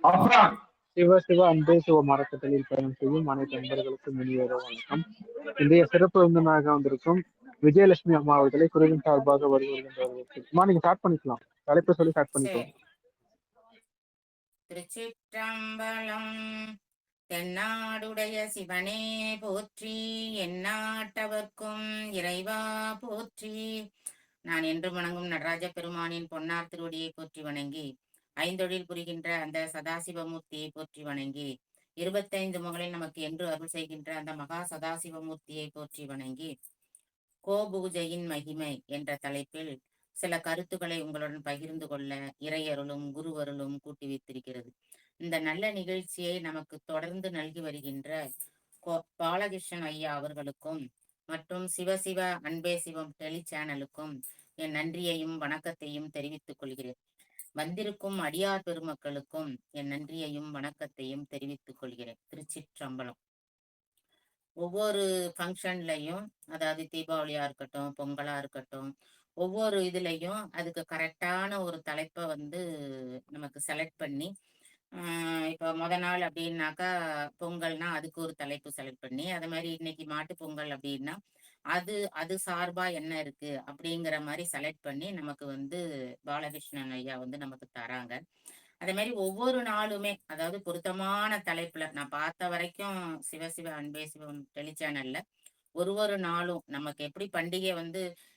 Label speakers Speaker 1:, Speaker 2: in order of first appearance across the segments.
Speaker 1: அப்புறம் சிவ சிவ அன்பே சிவ மரக்கட்டளையில் பயணம் செய்யும் அனைத்து நண்பர்களுக்கும் இனிய வணக்கம். இன்றைய சிறப்பு விருந்தினராக வந்திருக்கும் விஜயலட்சுமி அம்மா அவர்களை குழுவின் சார்பாக வருகின்றவர்களுக்கு நீங்க ஸ்டார்ட் பண்ணிக்கலாம். தலைப்பை சொல்லி ஸ்டார்ட்
Speaker 2: சரி.
Speaker 1: பண்ணிக்கலாம்.
Speaker 2: திருச்சிற்றம்பலம். தென்னாடுடைய சிவனே போற்றி, எந்நாட்டவர்க்கும் இறைவா போற்றி. நான் என்று வணங்கும் நடராஜ பெருமானின் பொன்னார் திருவடியை போற்றி வணங்கி, ஐந்தொழில் புரிகின்ற அந்த சதாசிவமூர்த்தியை போற்றி வணங்கி, 25 முகளில் நமக்கு என்று அருள் செய்கின்ற அந்த மகா சதாசிவமூர்த்தியை போற்றி வணங்கி, கோபூஜையின் மகிமை என்ற தலைப்பில் சில கருத்துக்களை உங்களுடன் பகிர்ந்து கொள்ள இறையருளும் குருவருளும் கூட்டி வைத்திருக்கிறது. இந்த நல்ல நிகழ்ச்சியை நமக்கு தொடர்ந்து நல்கி வருகின்ற பாலகிருஷ்ணன் ஐயா அவர்களுக்கும் மற்றும் சிவசிவ அன்பே சிவம் டெலி சேனலுக்கும் என் நன்றியையும் வணக்கத்தையும் தெரிவித்துக் கொள்கிறேன். வந்திருக்கும் அடியார் பெருமக்களுக்கும் என் நன்றியையும் வணக்கத்தையும் தெரிவித்துக் கொள்கிறேன். திருச்சிற்றம்பலம். ஒவ்வொரு ஃபங்க்ஷன்லையும், அதாவது தீபாவளியா இருக்கட்டும், பொங்கலா இருக்கட்டும், ஒவ்வொரு இதுலையும் அதுக்கு கரெக்டான ஒரு தலைப்பை நமக்கு செலக்ட் பண்ணி, இப்போ நாள் அப்படின்னாக்கா பொங்கல்னா அதுக்கு ஒரு தலைப்பு செலக்ட் பண்ணி, அது மாதிரி இன்னைக்கு மாட்டு பொங்கல் அப்படின்னா அது அது சார்பா என்ன இருக்கு அப்படிங்கிற மாதிரி செலக்ட் பண்ணி நமக்கு பாலகிருஷ்ணன் ஐயா நமக்கு தராங்க. அதே மாதிரி ஒவ்வொரு நாளுமே, அதாவது பொருத்தமான தலைப்புல நான் பார்த்த வரைக்கும் சிவசிவ அன்பே சிவம் டெலி சேனல்ல ஒரு நாளும் நமக்கு எப்படி பண்டிகை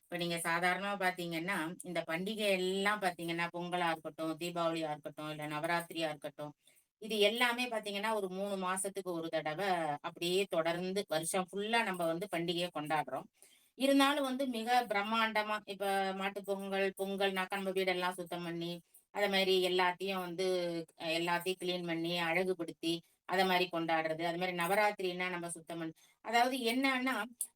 Speaker 2: இப்ப நீங்க சாதாரணமா பாத்தீங்கன்னா, இந்த பண்டிகை எல்லாம் பாத்தீங்கன்னா பொங்கலா இருக்கட்டும், தீபாவளியா இருக்கட்டும், இல்ல நவராத்திரியா இருக்கட்டும், இது எல்லாமே பாத்தீங்கன்னா ஒரு 3 மாசத்துக்கு ஒரு தடவை அப்படியே தொடர்ந்து வருஷம் ஃபுல்லா நம்ம பண்டிகையை கொண்டாடுறோம். இருந்தாலும் மிக பிரம்மாண்டமா இப்ப மாட்டு பொங்கல் பொங்கல்னாக்கா நம்ம வீடெல்லாம் சுத்தம் பண்ணி, அத மாதிரி எல்லாத்தையும் கிளீன் பண்ணி அழகுபடுத்தி அத மாதிரி கொண்டாடுறது. அது மாதிரி நவராத்திரின்னா நம்ம சுத்தம் பண்ணி, அதாவது என்னன்னா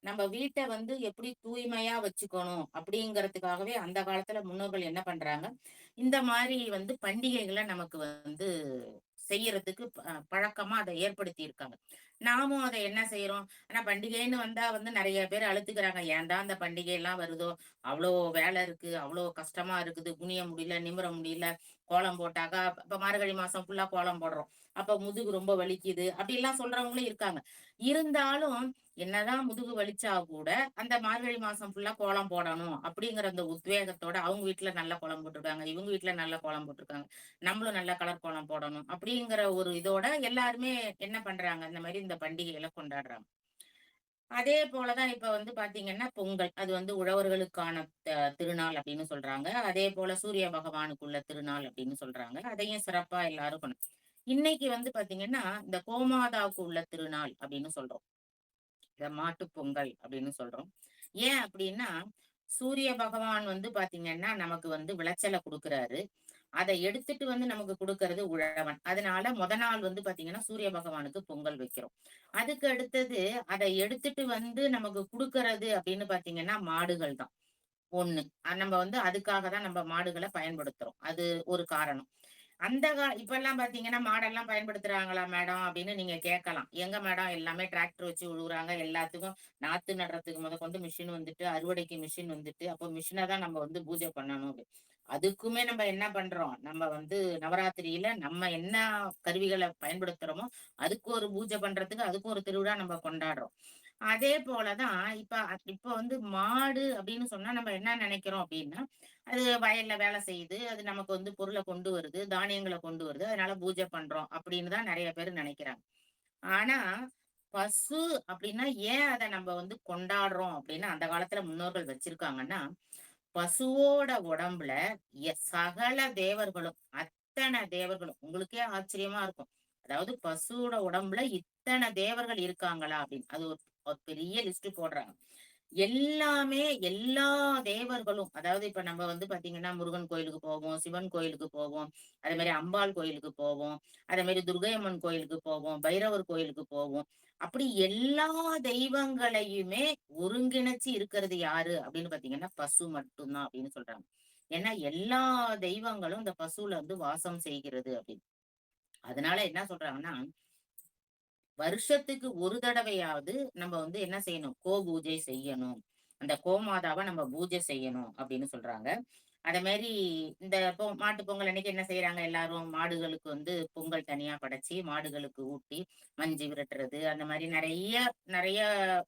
Speaker 2: நம்ம வீட்டை எப்படி தூய்மையா வச்சுக்கணும் அப்படிங்கறதுக்காகவே அந்த காலத்துல முன்னோர்கள் என்ன பண்றாங்க, இந்த மாதிரி பண்டிகைகளை நமக்கு செய்யறதுக்கு பழக்கமா அதை ஏற்படுத்தி இருக்காங்க. நாமும் அதை என்ன செய்யறோம், ஆனா பண்டிகைன்னு வந்தா நிறைய பேர் அழுத்துக்கிறாங்க. ஏன்டா அந்த பண்டிகை எல்லாம் வருதோ, அவ்வளோ வேலை இருக்கு, அவ்வளோ கஷ்டமா இருக்குது, குனிய முடியல, நிமிர முடியல, கோலம் போட்டாக்கா இப்ப மார்கழி மாசம் ஃபுல்லா கோலம் போடுறோம், அப்ப முதுகு ரொம்ப வலிக்குது அப்படிலாம் சொல்றவங்களும் இருக்காங்க. இருந்தாலும் என்னதான் முதுகு வலிச்சா கூட அந்த மார்கழி மாசம் ஃபுல்லா கோலம் போடணும் அப்படிங்கிற அந்த உத்வேகத்தோட அவங்க வீட்டுல நல்ல கோலம் போட்டிருக்காங்க, இவங்க வீட்டுல நல்ல கோலம் போட்டிருக்காங்க, நம்மளும் நல்ல கலர் கோலம் போடணும் அப்படிங்கிற ஒரு இதோட எல்லாருமே என்ன பண்றாங்க, இந்த மாதிரி இந்த பண்டிகைகளை கொண்டாடுறாங்க. அதே போலதான் இப்ப பாத்தீங்கன்னா பொங்கல், அது உழவர்களுக்கான திருநாள் அப்படின்னு சொல்றாங்க. அதே போல சூரிய பகவானுக்குள்ள திருநாள் அப்படின்னு சொல்றாங்க. அதையும் சிறப்பா எல்லாரும் இன்னைக்கு பாத்தீங்கன்னா இந்த கோமாதாவுக்கு உள்ள திருநாள் அப்படின்னு சொல்றோம், இந்த மாட்டு பொங்கல் அப்படின்னு சொல்றோம். ஏன் அப்படின்னா, சூரிய பகவான் பாத்தீங்கன்னா நமக்கு விளைச்சலை கொடுக்குறாரு. அதை எடுத்துட்டு நமக்கு கொடுக்கறது உழவன். அதனால நாள் பாத்தீங்கன்னா சூரிய பகவானுக்கு பொங்கல் வைக்கிறோம். அதுக்கு அடுத்தது அதை எடுத்துட்டு நமக்கு கொடுக்கறது அப்படின்னு பாத்தீங்கன்னா மாடுகள் தான் ஒண்ணு. நம்ம அதுக்காக தான் நம்ம மாடுகளை பயன்படுத்துறோம். அது ஒரு காரணம். இப்ப எல்லாம் பாத்தீங்கன்னா மாடெல்லாம் பயன்படுத்துறாங்களா மேடம் அப்படின்னு நீங்க கேட்கலாம். எங்க மேடம், எல்லாமே டிராக்டர் வச்சு உழுவுறாங்க, எல்லாத்துக்கும் நாத்து நடுறதுக்கு கொண்டு மிஷின் அறுவடைக்கு மிஷின் அப்போ மிஷினை தான் நம்ம பூஜை பண்ணணும். அதுக்குமே நம்ம என்ன பண்றோம், நம்ம நவராத்திரியில நம்ம என்ன கருவிகளை பயன்படுத்துறோமோ அதுக்கு ஒரு பூஜை பண்றதுக்கு அதுக்கும் ஒரு திருவிழா நம்ம கொண்டாடுறோம். அதே போலதான் இப்ப இப்ப மாடு அப்படின்னு சொன்னா நம்ம என்ன நினைக்கிறோம் அப்படின்னா, அது வயல்ல வேலை செய்யுது, அது நமக்கு பொருளை கொண்டு வருது, தானியங்களை கொண்டு வருது, அதனால பூஜை பண்றோம் அப்படின்னு தான் நிறைய பேர் நினைக்கிறாங்க. ஆனா பசு அப்படின்னா ஏன் அதை நம்ம கொண்டாடுறோம் அப்படின்னு அந்த காலத்துல முன்னோர்கள் வச்சிருக்காங்கன்னா, பசுவோட உடம்புல சகல தேவர்களும், அத்தனை தேவர்களும், உங்களுக்கே ஆச்சரியமா இருக்கும், அதாவது பசுவோட உடம்புல இத்தனை தேவர்கள் இருக்காங்களா அப்படின்னு அது ஒரு பெரிய லிஸ்ட் போடுறாங்க. எல்லாமே எல்லா தேவர்களும், அதாவது இப்ப நம்ம பாத்தீங்கன்னா முருகன் கோயிலுக்கு போவோம், சிவன் கோயிலுக்கு போவோம், அதே மாதிரி அம்பாள் கோயிலுக்கு போவோம், அதே மாதிரி துர்கையம்மன் கோயிலுக்கு போவோம், பைரவர் கோயிலுக்கு போவோம். அப்படி எல்லா தெய்வங்களையுமே ஒருங்கிணைச்சு இருக்கிறது யாரு அப்படின்னு பாத்தீங்கன்னா பசு மட்டும்தான் அப்படின்னு சொல்றாங்க. ஏன்னா எல்லா தெய்வங்களும் இந்த பசுல வாசம் செய்கிறது அப்படின்னு. அதனால என்ன சொல்றாங்கன்னா, வருஷத்துக்கு ஒரு தடவையாவது நம்ம என்ன செய்யணும், பூஜை செய்யணும், அந்த கோமாதாவை நம்ம பூஜை செய்யணும் அப்படின்னு சொல்றாங்க. அதே மாதிரி இந்த மாட்டு பொங்கல் அன்னைக்கு என்ன செய்யறாங்க, எல்லாரும் மாடுகளுக்கு வந்து பொங்கல் தனியா படைச்சு மாடுகளுக்கு ஊட்டி மஞ்சு விரட்டுறது, அந்த மாதிரி நிறைய நிறைய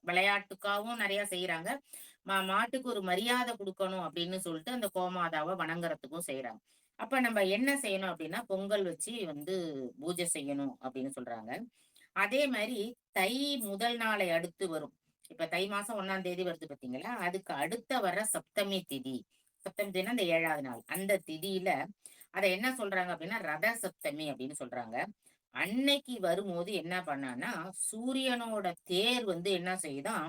Speaker 2: விளையாட்டுக்காகவும் நிறைய செய்யறாங்க. மாட்டுக்கு ஒரு மரியாதை கொடுக்கணும் அப்படின்னு சொல்லிட்டு அந்த கோமாதாவை வணங்குறதுக்கும் செய்யறாங்க. அப்ப நம்ம என்ன செய்யணும் அப்படின்னா, பொங்கல் வச்சு வந்து பூஜை செய்யணும் அப்படின்னு சொல்றாங்க. அதே மாதிரி தை முதல் நாளை அடுத்து வரும். இப்ப தை மாசம் 1ஆம் தேதி வருது பாத்தீங்களா, அதுக்கு அடுத்த வர சப்தமி திதி. சப்தமி திதினா அந்த 7வது நாள். அந்த திதியில அத என்ன சொல்றாங்க அப்படின்னா ரத சப்தமி அப்படின்னு சொல்றாங்க. அன்னைக்கு வரும்போது என்ன பண்ணான்னா, சூரியனோட தேர் வந்து என்ன செய்யுதான்,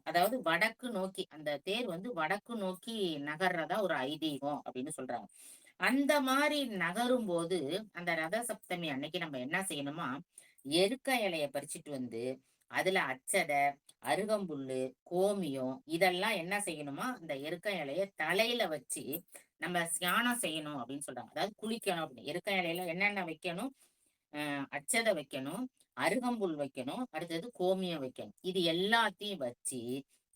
Speaker 2: அதாவது வடக்கு நோக்கி அந்த தேர் வந்து வடக்கு நோக்கி நகர்றதா ஒரு ஐதீகம் அப்படின்னு சொல்றாங்க. அந்த மாதிரி நகரும் போது அந்த ரத சப்தமி அன்னைக்கு நம்ம என்ன செய்யணுமா, எருக்க இலைய பறிச்சுட்டு வந்து அதுல அச்சதை, அருகம்புல்லு, கோமியம் இதெல்லாம் என்ன செய்யணுமா, அந்த எருக்க இலைய தலையில வச்சு நம்ம ஸ்நானம் செய்யணும் அப்படின்னு சொல்றாங்க. அதாவது குளிக்கணும் அப்படின்னு. எருக்க இலையில என்னென்ன வைக்கணும், அச்சதை வைக்கணும், அருகம்புல் வைக்கணும், அடுத்தது கோமியம் வைக்கணும். இது எல்லாத்தையும் வச்சு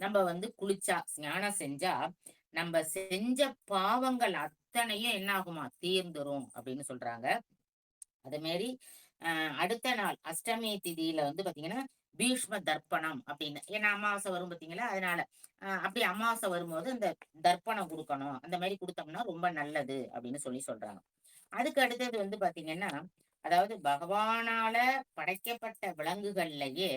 Speaker 2: நம்ம வந்து குளிச்சா, ஸ்நானம் செஞ்சா நம்ம செஞ்ச பாவங்கள் அத்தனையும் என்ன ஆகுமா, தீர்ந்துரும் அப்படின்னு சொல்றாங்க. அதே மாதிரி அடுத்த நாள் அஷ்டமி திதியில வந்து பாத்தீங்கன்னா பீஷ்ம தர்ப்பணம் அப்படின்னு, ஏன்னா அமாவாசை வரும் பாத்தீங்களா, அதனால அப்படி அமாவாசை வரும்போது அந்த தர்ப்பணம் கொடுக்கணும், அந்த மாதிரி கொடுத்தோம்னா ரொம்ப நல்லது அப்படின்னு சொல்றாங்க. அதுக்கு அடுத்தது வந்து பாத்தீங்கன்னா, அதாவது பகவானால படைக்கப்பட்ட விலங்குகள்லயே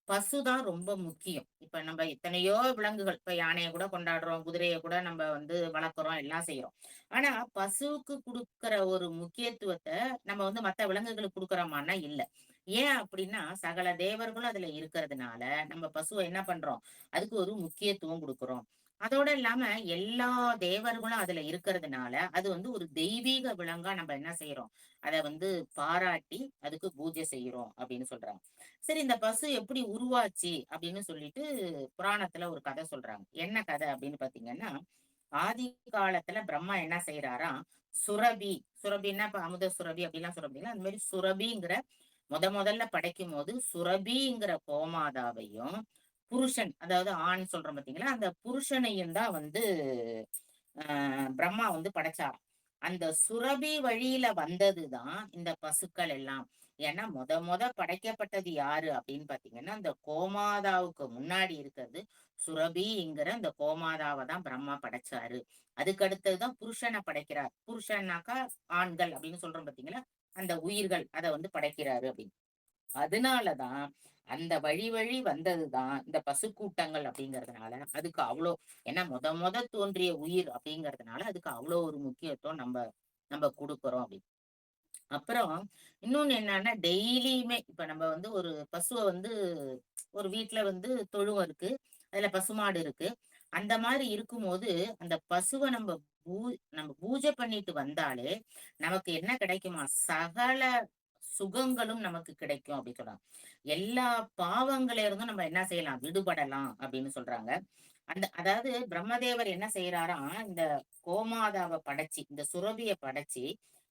Speaker 2: பசுதான் ரொம்ப முக்கியம். இப்ப நம்ம எத்தனையோ விலங்குகள், இப்ப யானையை கூட கொண்டாடுறோம், குதிரையை கூட நம்ம வந்து வளர்க்குறோம், எல்லாம் செய்யறோம். ஆனா பசுவுக்கு கொடுக்கிற ஒரு முக்கியத்துவத்தை நம்ம வந்து மத்த விலங்குகளுக்கு கொடுக்கறோமான்னா இல்ல. ஏன் அப்படின்னா, சகல தேவர்களும் அதுல இருக்கிறதுனால நம்ம பசுவை என்ன பண்றோம், அதுக்கு ஒரு முக்கியத்துவம் கொடுக்கிறோம். அதோட இல்லாம எல்லா தேவர்களும் அதுல இருக்கிறதுனால அது வந்து ஒரு தெய்வீக விலங்கா நம்ம என்ன செய்யறோம், அத வந்து பாராட்டி அதுக்கு பூஜை செய்யறோம் அப்படின்னு சொல்றாங்க. சரி, இந்த பசு எப்படி உருவாச்சு அப்படின்னு சொல்லிட்டு புராணத்துல ஒரு கதை சொல்றாங்க. என்ன கதை அப்படின்னு பாத்தீங்கன்னா, ஆதி காலத்துல பிரம்மா என்ன செய்யறாராம், சுரபி, சுரபின்னா இப்ப அமுத சுரபி அப்படிலாம் சொல்றீங்களா, அந்த மாதிரி சுரபிங்கிற முதல்ல படைக்கும் போது சுரபிங்கிற கோமாதாவையும் புருஷன், அதாவது ஆண் சொல்றோம் பாத்தீங்களா, அந்த புருஷனையும் தான் வந்து பிரம்மா வந்து படைச்சாராம். அந்த சுரபி வழியில வந்ததுதான் இந்த பசுக்கள் எல்லாம். ஏன்னா படைக்கப்பட்டது யாரு அப்படின்னு பாத்தீங்கன்னா, அந்த கோமாதாவுக்கு முன்னாடி இருக்கிறது சுரபிங்கிற அந்த கோமாதாவை தான் பிரம்மா படைச்சாரு. அதுக்கு அடுத்ததுதான் புருஷனை படைக்கிறார். புருஷன்னாக்கா ஆண்கள் அப்படின்னு சொல்றோம் பாத்தீங்களா, அந்த உயிர்கள் அதை வந்து படைக்கிறாரு அப்படின்னு. அதனாலதான் அந்த வழி வழி வந்ததுதான் இந்த பசுக்கூட்டங்கள் அப்படிங்கறதுனால அதுக்கு அவ்வளோ, ஏன்னா தோன்றிய உயிர் அப்படிங்கறதுனால அதுக்கு அவ்வளோ ஒரு முக்கியத்துவம் நம்ம நம்ம கொடுக்குறோம் அப்படின்னு. அப்புறம் இன்னொன்னு என்னன்னா, டெய்லியுமே இப்ப நம்ம வந்து ஒரு பசுவை வந்து ஒரு வீட்டுல வந்து தொழுவம் இருக்கு, அதுல பசுமாடு இருக்கு. அந்த மாதிரி இருக்கும்போது அந்த பசுவை பூ நம்ம பூஜை பண்ணிட்டு வந்தாலே நமக்கு என்ன கிடைக்குமா, சகல சுகங்களும் நமக்கு கிடைக்கும் அப்படின்னு சொல்றாங்க. எல்லா பாவங்கள இருந்தும் நம்ம என்ன செய்யலாம், விடுபடலாம் அப்படின்னு சொல்றாங்க. அதாவது பிரம்மதேவர் என்ன செய்யறாராம், இந்த கோமாதாவை படைச்சு இந்த சுரபிய படைச்சு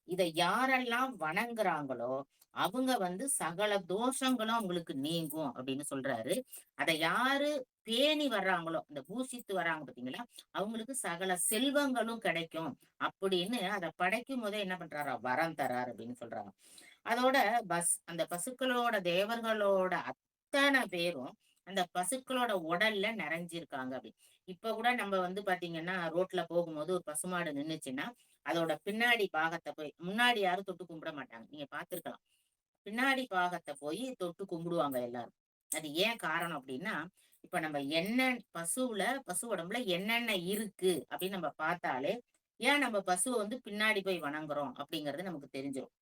Speaker 2: இதை யாரெல்லாம் வணங்குறாங்களோ அவங்க வந்து சகல தோஷங்களும் அவங்களுக்கு நீங்கும் அப்படின்னு சொல்றாரு. அதை யாரு பேணி வர்றாங்களோ, அந்த பூஷித்து வர்றாங்க பாத்தீங்களா, அவங்களுக்கு சகல செல்வங்களும் கிடைக்கும் அப்படின்னு அதை படைக்கும் போதே என்ன பண்றாரா, வரம் தராரு அப்படின்னு சொல்றாங்க. அதோட அந்த பசுக்களோட தேவர்களோட அத்தனை பேரும் அந்த பசுக்களோட உடல்ல நிறைஞ்சிருக்காங்க அப்படி. இப்ப கூட நம்ம வந்து பாத்தீங்கன்னா ரோட்ல போகும்போது ஒரு பசுமாடு நின்னுச்சுன்னா அதோட பின்னாடி பாகத்தை போய், முன்னாடி யாரும் தொட்டு கும்பிட மாட்டாங்க, நீங்க பாத்துருக்கலாம். பின்னாடி பாகத்தை போய் தொட்டு கும்பிடுவாங்க எல்லாரும். அது ஏன் காரணம் அப்படின்னா, இப்ப நம்ம என்ன பசு உடம்புல என்னென்ன இருக்கு அப்படின்னு நம்ம பார்த்தாலே ஏன் நம்ம பசுவை வந்து பின்னாடி போய் வணங்குறோம் அப்படிங்கறது நமக்கு தெரிஞ்சிடும்.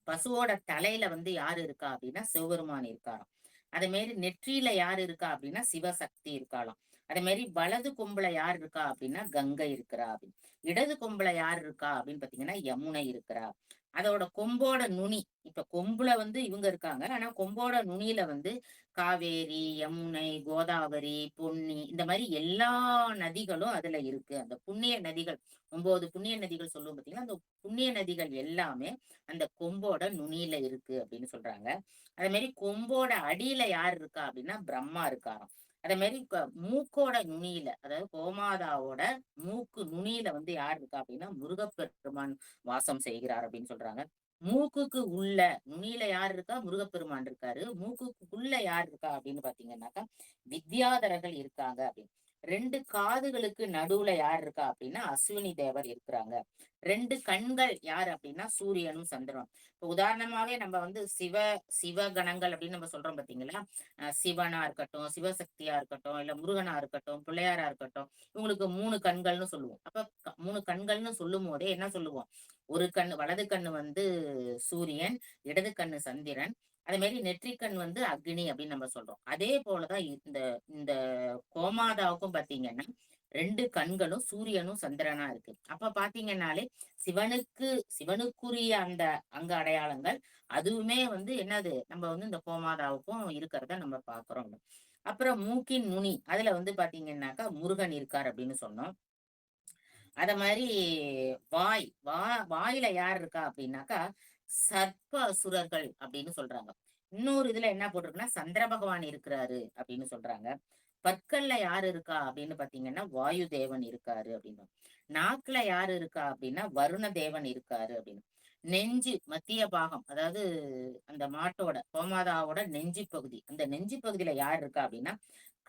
Speaker 2: பசுவோட தலையில வந்து யாரு இருக்கா அப்படின்னா சிவபெருமான் இருக்காராம். அதே மாதிரி நெற்றியில யாரு இருக்கா அப்படின்னா சிவசக்தி இருக்காளாம். அதே மாதிரி வலது கொம்புல யார் இருக்கா அப்படின்னா கங்கை இருக்கிறா அப்படின்னு. இடது கொம்புல யார் இருக்கா அப்படின்னு பாத்தீங்கன்னா யமுனை இருக்கிறா. அதோட கொம்போட நுனி, இப்ப கொம்புல வந்து இவங்க இருக்காங்க, ஆனா கொம்போட நுனியில வந்து காவேரி, யமுனை, கோதாவரி, பொன்னி இந்த மாதிரி எல்லா நதிகளும் அதுல இருக்கு. அந்த புண்ணிய நதிகள் 9 புண்ணிய நதிகள் சொல்லுவோம் பாத்தீங்கன்னா, அந்த புண்ணிய நதிகள் எல்லாமே அந்த கொம்போட நுனியில இருக்கு அப்படின்னு சொல்றாங்க. அதே மாதிரி கொம்போட அடியில யார் இருக்கா அப்படின்னா பிரம்மா இருக்காராம். அதே மாதிரி மூக்கோட நுனியில, அதாவது கோமாதாவோட மூக்கு நுனியில வந்து யார் இருக்கா அப்படின்னா முருகப்பெருமான் வாசம் செய்கிறார் அப்படின்னு சொல்றாங்க. மூக்குக்கு உள்ள நுனியில யார் இருக்கா? முருகப்பெருமான் இருக்காரு. மூக்குக்கு உள்ள யார் இருக்கா அப்படின்னு பாத்தீங்கன்னாக்கா வித்யாதரர்கள் இருக்காங்க அப்படின்னு. 2 காதுகளுக்கு நடுவுல யார் இருக்கா அப்படின்னா அஸ்வினி தேவர் இருக்கிறாங்க. 2 கண்கள் யார் அப்படின்னா சூரியனும் சந்திரனும். இப்ப உதாரணமாவே நம்ம வந்து சிவகணங்கள் அப்படின்னு நம்ம சொல்றோம் பாத்தீங்களா? சிவனா இருக்கட்டும், சிவசக்தியா இருக்கட்டும், இல்ல முருகனா இருக்கட்டும், பிள்ளையாரா இருக்கட்டும், இவங்களுக்கு 3 கண்கள்னு சொல்லுவோம். அப்ப 3 கண்கள்னு சொல்லும் போதே என்ன சொல்லுவோம்? ஒரு கண்ணு, வலது கண்ணு வந்து சூரியன், இடது கண்ணு சந்திரன், அதே மாதிரி நெற்றிக்கண் வந்து அக்னி அப்படின்னு நம்ம சொல்றோம். அதே போலதான் இந்த இந்த கோமாதாவுக்கும் பாத்தீங்கன்னா 2 கண்களும் சூரியனும் சந்திரனா இருக்கு. அப்ப பாத்தீங்கன்னாலே சிவனுக்குரிய அந்த அங்க அடையாளங்கள் அதுவுமே வந்து என்னது, நம்ம வந்து இந்த கோமாதாவுக்கும் இருக்கிறத நம்ம பாக்குறோம். அப்புறம் மூக்கின் நுனி, அதுல வந்து பாத்தீங்கன்னாக்கா முருகன் இருக்கார் அப்படின்னு சொன்னோம். அத மாதிரி வாயில யார் இருக்கா அப்படின்னாக்கா சர்ப்ப அசுரர்கள் அப்படின்னு சொல்றாங்க. இன்னொரு இதுல என்ன போட்டிருக்குன்னா சந்திர பகவான் இருக்கிறாரு அப்படின்னு சொல்றாங்க. பற்கள்ல யாரு இருக்கா அப்படின்னு பாத்தீங்கன்னா வாயு தேவன் இருக்காரு அப்படின்னு. நாக்குல யாரு இருக்கா அப்படின்னா வருண தேவன் இருக்காரு அப்படின்னு. நெஞ்சு மத்திய பாகம், அதாவது அந்த மாட்டோட கோமாதாவோட நெஞ்சு பகுதி, அந்த நெஞ்சு பகுதியில யார் இருக்கா அப்படின்னா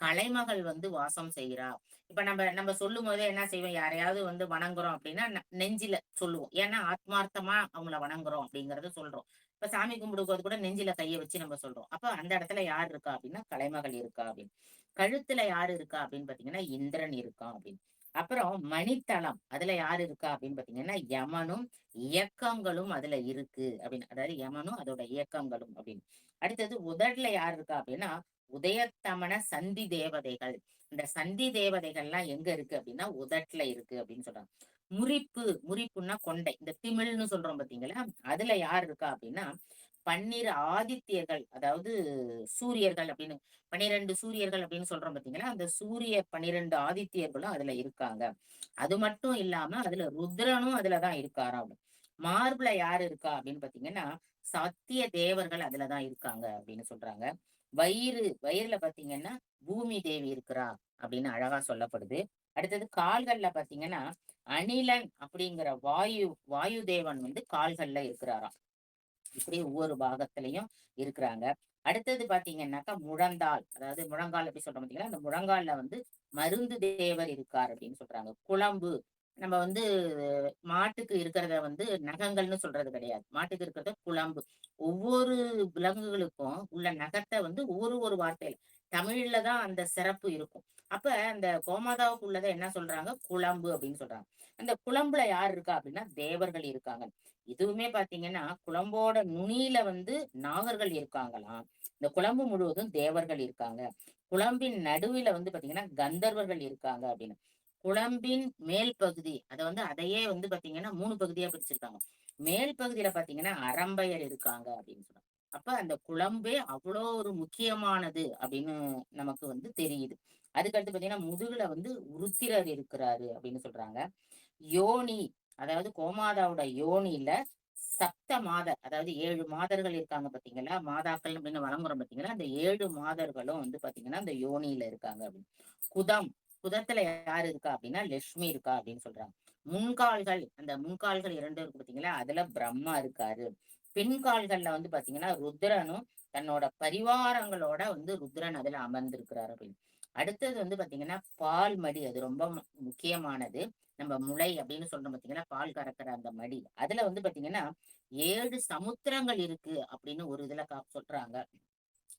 Speaker 2: கலைமகள் வந்து வாசம் செய்கிறா. இப்ப நம்ம நம்ம சொல்லும் போதே என்ன செய்வோம்? யாரையாவது வந்து வணங்குறோம் அப்படின்னா நெஞ்சில சொல்லுவோம். ஏன்னா ஆத்மார்த்தமா அவங்கள வணங்குறோம் அப்படிங்கறத சொல்றோம். இப்ப சாமி கும்பிடும் போது கூட நெஞ்சில கைய வச்சு நம்ம சொல்றோம். அப்ப அந்த இடத்துல யார் இருக்கா அப்படின்னா கலைமகள் இருக்கா அப்படின்னு. கழுத்துல யாரு இருக்கா அப்படின்னு பாத்தீங்கன்னா இந்திரன் இருக்கான் அப்படின்னு. அப்புறம் மணித்தளம், அதுல யாரு இருக்கா அப்படின்னு பாத்தீங்கன்னா யமனும் இயக்கங்களும் அதுல இருக்கு அப்படின்னு. அதாவது யமனும் அதோட இயக்கங்களும் அப்படின்னு. அடுத்தது உதடுல யார் இருக்கா அப்படின்னா உதயத்தமன சந்தி தேவதைகள். இந்த சந்தி தேவதைகள்லாம் எங்க இருக்கு அப்படின்னா உதட்டுல இருக்கு அப்படின்னு சொல்றாங்க. முறிப்புன்னா கொண்டை, இந்த திமிழ்னு சொல்றோம் பாத்தீங்களா, அதுல யார் இருக்கா அப்படின்னா 12 ஆதித்யர்கள், அதாவது சூரியர்கள் அப்படின்னு, 12 சூரியர்கள் அப்படின்னு சொல்றோம் பாத்தீங்களா, அந்த சூரிய 12 ஆதித்யர்களும் அதுல இருக்காங்க. அது மட்டும் இல்லாம அதுல ருத்ரனும் அதுலதான் இருக்காராம். மார்புல யாரு இருக்கா அப்படின்னு பாத்தீங்கன்னா சத்திய தேவர்கள் அதுலதான் இருக்காங்க அப்படின்னு சொல்றாங்க. வயிறுல பாத்தீங்கன்னா பூமி தேவி இருக்கிறா அப்படின்னு அழகா சொல்லப்படுது. அடுத்தது கால்கள்ல பாத்தீங்கன்னா அனிலன் அப்படிங்கிற வாயு தேவன் வந்து கால்கள்ல இருக்கிறாராம். இப்படி ஒவ்வொரு பாகத்திலையும் இருக்கிறாங்க. அடுத்தது பாத்தீங்கன்னாக்கா முழங்கால், அதாவது முழங்கால் எப்படி சொல்றோம் பாத்தீங்கன்னா அந்த முழங்கால்ல வந்து மருந்து தேவர் இருக்கார் அப்படின்னு சொல்றாங்க. குழம்பு, நம்ம வந்து மாட்டுக்கு இருக்கிறத வந்து நகங்கள்னு சொல்றது கிடையாது. மாட்டுக்கு இருக்கிறத குழம்பு. ஒவ்வொரு விலங்குகளுக்கும் உள்ள நகத்தை வந்து ஒரு வார்த்தையில தமிழ்ல தான் அந்த சிறப்பு இருக்கும். அப்ப அந்த கோமாதாவுக்கு உள்ளதை என்ன சொல்றாங்க? குழம்பு அப்படின்னு சொல்றாங்க. அந்த குழம்புல யார் இருக்கா அப்படின்னா தேவர்கள் இருக்காங்க. இதுவுமே பாத்தீங்கன்னா குழம்போட நுனியில வந்து நாகர்கள் இருக்காங்களாம். இந்த குழம்பு முழுவதும் தேவர்கள் இருக்காங்க. குழம்பின் நடுவில வந்து பாத்தீங்கன்னா கந்தர்வர்கள் இருக்காங்க அப்படின்னு. குழம்பின் மேல் பகுதி, அத வந்து அதையே வந்து பாத்தீங்கன்னா 3 பகுதியா பிரிச்சிருக்காங்க. மேல் பகுதியில பாத்தீங்கன்னா அரம்பையர் இருக்காங்க அப்படின்னு சொல்றாங்க. அப்ப அந்த குழம்பே அவ்வளோ ஒரு முக்கியமானது அப்படின்னு நமக்கு வந்து தெரியுது. அதுக்கடுத்து பாத்தீங்கன்னா முதுகுல வந்து உருத்திரர் இருக்கிறாரு அப்படின்னு சொல்றாங்க. யோனி, அதாவது கோமாதாவோட யோனியில சப்த மாதர், அதாவது 7 மாதர்கள் இருக்காங்க பாத்தீங்களா, மாதாக்கள் அப்படின்னு வழங்குறோம் பாத்தீங்களா, அந்த 7 மாதர்களும் வந்து பாத்தீங்கன்னா அந்த யோனியில இருக்காங்க அப்படின்னு. குதம், குதத்துல யாரு இருக்கா அப்படின்னா லட்சுமி இருக்கா அப்படின்னு சொல்றாங்க. முன்கால்கள், அந்த முன்கால்கள் 2 இருக்கு பாத்தீங்களா, அதுல பிரம்மா இருக்காரு. பின்கால்கள்ல வந்து பாத்தீங்கன்னா ருத்ரனும் தன்னோட பரிவாரங்களோட வந்து ருத்ரன் அதுல அமர்ந்திருக்கிறாரு அப்படின்னு. அடுத்தது வந்து பாத்தீங்கன்னா பால் மடி, அது ரொம்ப முக்கியமானது. நம்ம முளை அப்படின்னு சொல்றோம் பாத்தீங்கன்னா பால் கறக்கிற அந்த மடி, அதுல வந்து பாத்தீங்கன்னா 7 சமுத்திரங்கள் இருக்கு அப்படின்னு ஒரு இதுல சொல்றாங்க.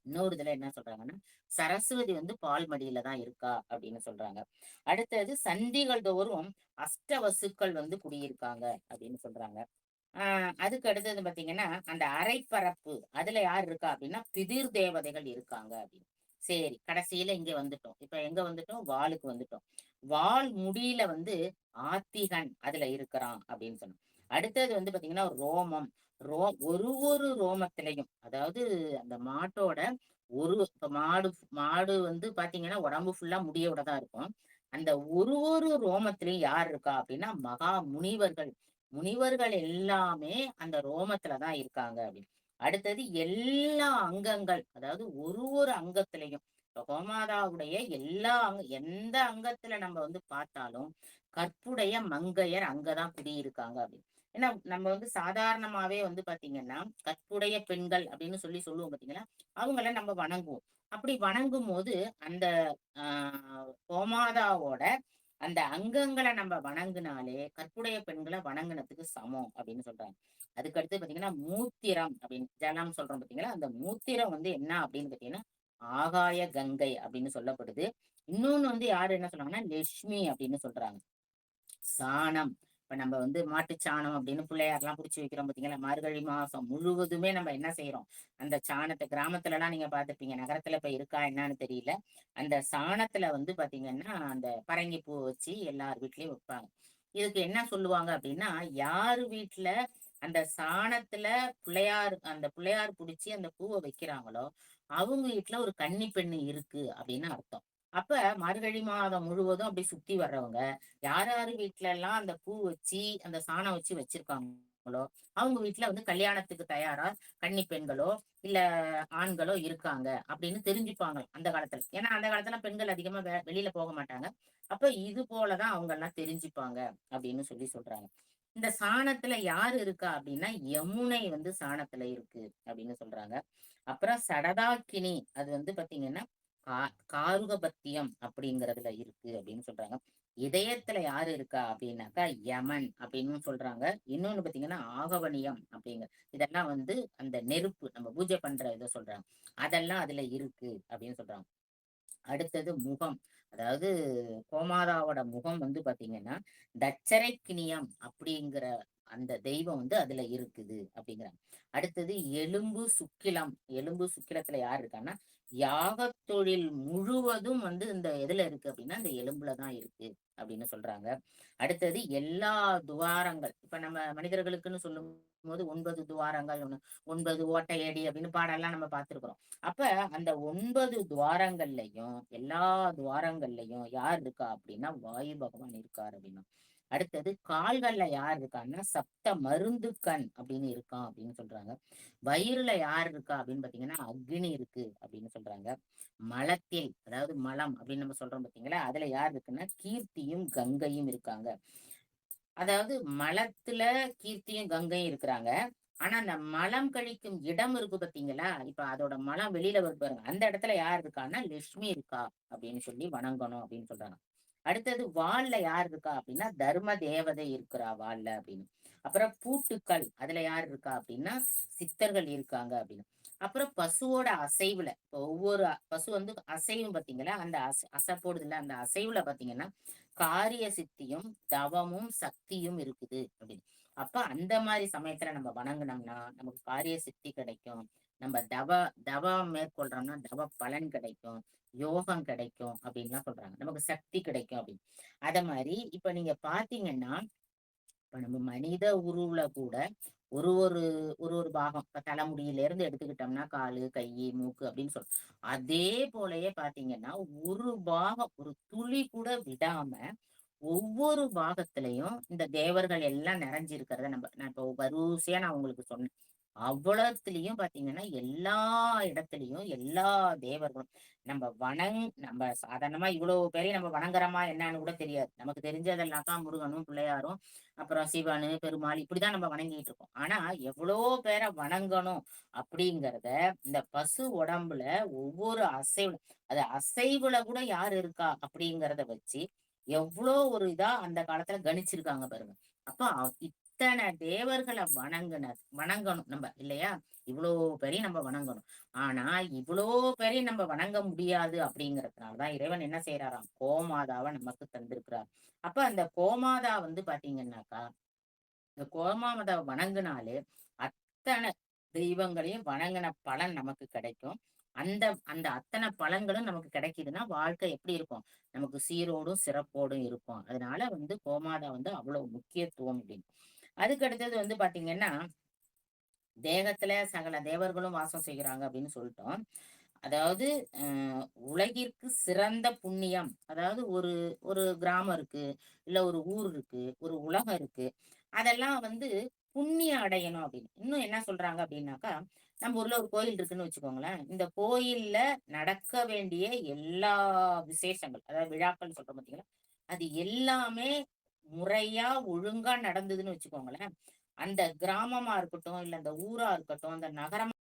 Speaker 2: இன்னொரு இதுல என்ன சொல்றாங்கன்னா சரஸ்வதி வந்து பால் மடியில தான் இருக்கா அப்படின்னு சொல்றாங்க. அடுத்தது சந்திகள் தோறும் அஷ்டவசுக்கள் வந்து குடியிருக்காங்க அப்படின்னு சொல்றாங்க. அதுக்கு அடுத்தது பாத்தீங்கன்னா அந்த அரைப்பரப்பு, அதுல யார் இருக்கா அப்படின்னா பிதிர் தேவதைகள் இருக்காங்க அப்படின்னு. சரி, கடைசியில இங்க வந்துட்டோம். இப்ப எங்க வந்துட்டோம்? வாளுக்கு வந்துட்டோம். வால் முடியில வந்து ஆத்திகன் அதுல இருக்கிறான் அப்படின்னு சொன்னோம். அடுத்தது வந்து பாத்தீங்கன்னா ரோமம். ஒரு ரோமத்திலையும், அதாவது அந்த மாட்டோட இப்ப மாடு வந்து பாத்தீங்கன்னா உடம்பு ஃபுல்லா முடியோட தான் இருக்கும். அந்த ஒரு ரோமத்திலையும் யார் இருக்கா அப்படின்னா மகா முனிவர்கள். முனிவர்கள் எல்லாமே அந்த ரோமத்துலதான் இருக்காங்க அப்படின்னு. அடுத்தது எல்லா அங்கங்கள், அதாவது ஒரு அங்கத்திலையும் இப்ப கோமாதாவுடைய எல்லா எந்த அங்கத்துல நம்ம வந்து பார்த்தாலும் கற்புடைய மங்கையர் அங்கதான் குடியிருக்காங்க அப்படின்னு. ஏன்னா நம்ம வந்து சாதாரணமாவே வந்து பாத்தீங்கன்னா கற்புடைய பெண்கள் அப்படின்னு சொல்லுவோம் பாத்தீங்களா, அவங்கள நம்ம வணங்குவோம். அப்படி வணங்கும் போது அந்த கோமாதாவோட அந்த அங்கங்களை நம்ம வணங்குனாலே கற்புடைய பெண்களை வணங்குனதுக்கு சமம் அப்படின்னு சொல்றாங்க. அதுக்கடுத்து பாத்தீங்கன்னா மூத்திரம் அப்படின்னு ஜலம் சொல்றோம் பாத்தீங்களா, அந்த மூத்திரம் வந்து என்ன அப்படின்னு பாத்தீங்கன்னா ஆகாய கங்கை அப்படின்னு சொல்லப்படுது. இன்னொன்னு வந்து யாரு என்ன சொல்றாங்கன்னா லட்சுமி அப்படின்னு சொல்றாங்க. சாணம், இப்ப நம்ம வந்து மாட்டு சாணம் அப்படின்னு பிள்ளையாரெல்லாம் புடிச்சு வைக்கிறோம் பாத்தீங்களா, மார்கழி மாசம் முழுவதுமே நம்ம என்ன செய்யறோம், அந்த சாணத்தை கிராமத்துல எல்லாம் நீங்க பாத்துருப்பீங்க, நகரத்துல இப்ப இருக்கா என்னன்னு தெரியல. அந்த சாணத்துல வந்து பாத்தீங்கன்னா அந்த பரங்கி பூ வச்சு எல்லார் வீட்லயும் வைப்பாங்க. இதுக்கு என்ன சொல்லுவாங்க அப்படின்னா, யாரு வீட்டுல அந்த சாணத்துல அந்த பிள்ளையார் புடிச்சு அந்த பூவை வைக்கிறாங்களோ அவங்க வீட்டுல ஒரு கன்னி பெண்ணு இருக்கு அப்படின்னு அர்த்தம். அப்ப மார்கழி மாதம் முழுவதும் அப்படி சுத்தி வர்றவங்க யார் யாரு வீட்டுல எல்லாம் அந்த பூ வச்சு அந்த சாணம் வச்சு வச்சிருக்காங்களோ அவங்க வீட்டுல வந்து கல்யாணத்துக்கு தயாரா கன்னி பெண்களோ இல்ல ஆண்களோ இருக்காங்க அப்படின்னு தெரிஞ்சுப்பாங்க அந்த காலத்துல. ஏன்னா அந்த காலத்துல பெண்கள் அதிகமா வெளியில போக மாட்டாங்க. அப்ப இது போலதான் அவங்க எல்லாம் தெரிஞ்சுப்பாங்க அப்படின்னு சொல்றாங்க. இந்த சாணத்துல யாரு இருக்கா அப்படின்னா யமுனை வந்து சாணத்துல இருக்கு அப்படின்னு சொல்றாங்க. அப்புறம் சடதாக்கினி அது வந்து பாத்தீங்கன்னா காருகபத்தியம் அப்படிங்கறதுல இருக்கு அப்படின்னு சொல்றாங்க. இதயத்துல யாரு இருக்கா அப்படின்னாக்கா யமன் அப்படின்னு சொல்றாங்க. இன்னொன்னு பாத்தீங்கன்னா ஆகவனியம் அப்படிங்க, இதெல்லாம் வந்து அந்த நெருப்பு நம்ம பூஜை பண்ற இதை சொல்றாங்க. அதெல்லாம் அதுல இருக்கு அப்படின்னு சொல்றாங்க. அடுத்தது முகம், அதாவது கோமாதாவோட முகம் வந்து பாத்தீங்கன்னா தட்சரைக்கினியம் அப்படிங்கிற அந்த தெய்வம் வந்து அதுல இருக்குது அப்படிங்கிறாங்க. அடுத்தது எலும்பு சுக்கிலம், எலும்பு சுக்கிலத்துல யார் இருக்கான்னா யாகத் தொழில் முழுவதும் வந்து இந்த எதுல இருக்கு அப்படின்னா இந்த எலும்புலதான் இருக்கு அப்படின்னு சொல்றாங்க. அடுத்தது எல்லா துவாரங்கள், இப்ப நம்ம மனிதர்களுக்குன்னு சொல்லும் போது 9 துவாரங்கள், 9 ஓட்டையடி அப்படின்னு பாடெல்லாம் நம்ம பார்த்திருக்கிறோம். அப்ப அந்த 9 துவாரங்கள்லயும் எல்லா துவாரங்கள்லயும் யார் இருக்கா அப்படின்னா வாயு பகவான் இருக்காரு அப்படின்னா. அடுத்தது கால்கள்ல யார் இருக்கான்னா சப்த மருந்து கண் அப்படின்னு இருக்கான் அப்படின்னு சொல்றாங்க. வயிறுல யார் இருக்கா அப்படின்னு பாத்தீங்கன்னா அக்னி இருக்கு அப்படின்னு சொல்றாங்க. மலத்தில், அதாவது மலம் அப்படின்னு நம்ம சொல்றோம் பாத்தீங்களா, அதுல யார் இருக்குன்னா கீர்த்தியும் கங்கையும் இருக்காங்க. அதாவது மலத்துல கீர்த்தியும் கங்கையும் இருக்கிறாங்க. ஆனா அந்த மலம் கழிக்கும் இடம் இருக்கு பாத்தீங்களா, இப்ப அதோட மலம் வெளியில வருது பாருங்க, அந்த இடத்துல யார் இருக்கான்னா லட்சுமி இருக்கா அப்படின்னு சொல்லி வணங்கணும் அப்படின்னு சொல்றாங்க. அடுத்தது வால்ல யார் இருக்கா அப்படின்னா தர்ம தேவதை இருக்கிறா வால்ல அப்படின்னு. அப்புறம் பூட்டுக்கள், அதுல யார் இருக்கா அப்படின்னா சித்தர்கள் இருக்காங்க அப்படின்னு. அப்புறம் பசுவோட அசைவுல, இப்போ ஒவ்வொரு பசு வந்து அசைவும் பாத்தீங்களா, அந்த அசை போடுதுல அந்த அசைவுல பாத்தீங்கன்னா காரிய சித்தியும் தவமும் சக்தியும் இருக்குது அப்படின்னு. அப்ப அந்த மாதிரி சமயத்துல நம்ம வணங்குனோம்னா நமக்கு காரிய சித்தி கிடைக்கும். நம்ம தவம் மேற்கொள்றோம்னா தவ பலன் கிடைக்கும், யோகம் கிடைக்கும் அப்படின்லாம் சொல்றாங்க. நமக்கு சக்தி கிடைக்கும் அப்படின்னு. அத மாதிரி இப்ப நீங்க பாத்தீங்கன்னா இப்ப நம்ம மனித உருவுல கூட ஒரு ஒரு ஒரு ஒரு பாகம், இப்ப தலைமுடியில இருந்து எடுத்துக்கிட்டோம்னா காலு கை மூக்கு அப்படின்னு சொல்றோம். அதே போலயே பாத்தீங்கன்னா ஒரு பாகம் ஒரு துளி கூட விடாம ஒவ்வொரு பாகத்திலையும் இந்த தேவர்கள் எல்லாம் நிறைஞ்சிருக்கிறத நான் இப்போ வரிசையா நான் உங்களுக்கு சொன்னேன். அவ்வளவுலயும் பாத்தீங்கன்னா எல்லா இடத்துலயும் எல்லா தேவர்களும் நம்ம சாதாரணமா இவ்வளவு பேரையும் நம்ம வணங்குறோமா என்னன்னு கூட தெரியாது. நமக்கு தெரிஞ்சதெல்லாக்கா முருகனும் பிள்ளையாரும் அப்புறம் சிவனு பெருமாள் இப்படிதான் நம்ம வணங்கிட்டு இருக்கோம். ஆனா எவ்வளோ பேரை வணங்கணும் அப்படிங்கிறத இந்த பசு உடம்புல ஒவ்வொரு அது அசைவுல கூட யார் இருக்கா அப்படிங்கிறத வச்சு எவ்வளோ ஒரு இதா அந்த காலத்துல கணிச்சிருக்காங்க பாருங்க. அப்ப இத்தனை தேவர்களை வணங்கணும் நம்ம இல்லையா, இவ்வளோ பேரையும் நம்ம வணங்கணும். ஆனா இவ்வளோ பேரையும் நம்ம வணங்க முடியாது அப்படிங்கறதுனாலதான் இறைவன் என்ன செய்யறாராம், கோமாதாவை நமக்கு தந்திருக்கிறார். அப்ப அந்த கோமாதா வந்து பாத்தீங்கன்னாக்கா இந்த கோமாதாவை வணங்குனாலே அத்தனை தெய்வங்களையும் வணங்கின பலன் நமக்கு கிடைக்கும். அந்த அந்த அத்தனை பலன்களும் நமக்கு கிடைக்குதுன்னா வாழ்க்கை எப்படி இருக்கும், நமக்கு சீரோடும் சிறப்போடும் இருக்கும். அதனால வந்து கோமாதா வந்து அவ்வளவு முக்கியத்துவம் அப்படின்னு. அதுக்கு அடுத்தது வந்து பாத்தீங்கன்னா தேகத்துல சகல தேவர்களும் வாசம் செய்கிறாங்க அப்படின்னு சொல்லிட்டோம். அதாவது உலகிற்கு சிறந்த புண்ணியம், அதாவது ஒரு ஒரு கிராமம் இருக்கு, இல்ல ஒரு ஊர் இருக்கு, ஒரு உலகம் இருக்கு, அதெல்லாம் வந்து புண்ணியம் அடையணும் அப்படின்னு. இன்னும் என்ன சொல்றாங்க அப்படின்னாக்கா, நம்ம ஊர்ல ஒரு கோயில் இருக்குன்னு வச்சுக்கோங்களேன். இந்த கோயில்ல நடக்க வேண்டிய எல்லா விசேஷங்கள், அதாவது விழாக்கள் சொல்றோம் பார்த்தீங்களா, அது எல்லாமே முறையா ஒழுங்கா நடந்ததுன்னு வச்சுக்கோங்களேன். அந்த கிராமமா இருக்கட்டும், இல்ல அந்த ஊரா இருக்கட்டும், அந்த நகரமா